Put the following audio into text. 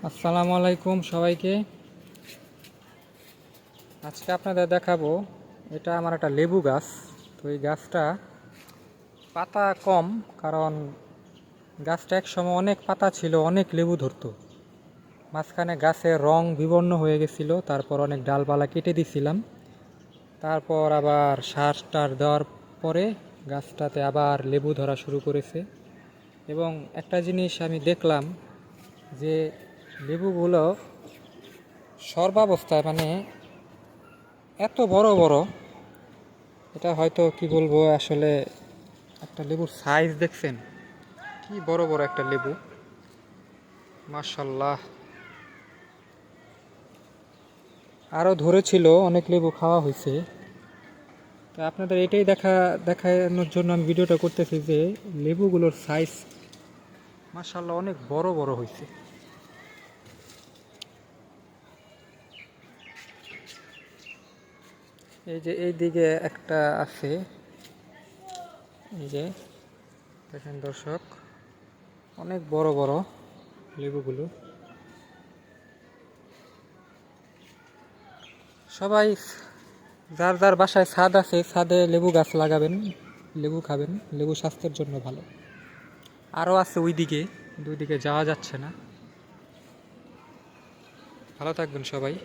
আসসালামু আলাইকুম সবাইকে। আজকে আপনাদের দেখাবো, এটা আমার একটা লেবু গাছ। তো এই গাছটা পাতা কম, কারণ গাছটা এক সময় অনেক পাতা ছিল, অনেক লেবু ধরতো। মাঝখানে গাছের রং বিবর্ণ হয়ে গেছিল, তারপর অনেক ডালপালা কেটে দিছিলাম। তারপর আবার সার টার দেওয়ার পরে গাছটাতে আবার লেবু ধরা শুরু করেছে। এবং একটা জিনিস আমি দেখলাম যে লেবুগুলো সর্বাবস্থায় মানে এত বড় বড়, এটা হয়তো কি বলবো, আসলে একটা লেবুর সাইজ দেখছেন কি বড় বড় একটা লেবু, মাশাল্লাহ। আরও ধরেছিল, অনেক লেবু খাওয়া হয়েছে। তো আপনাদের এটাই দেখানোর জন্য আমি ভিডিওটা করতেছি যে লেবুগুলোর সাইজ মাশাল্লাহ অনেক বড় বড় হয়েছে। এই যে এই দিকে একটা আছে, এই যে দেখেন দর্শক, অনেক বড় বড় লেবুগুলো। সবাই যার যার বাসায় ছাদ আছে, ছাদে লেবু গাছ লাগাবেন, লেবু খাবেন, লেবু স্বাস্থ্যের জন্য ভালো। আরও আছে ওই দিকে, দুই দিকে যাওয়া যাচ্ছে না। ভালো থাকবেন সবাই।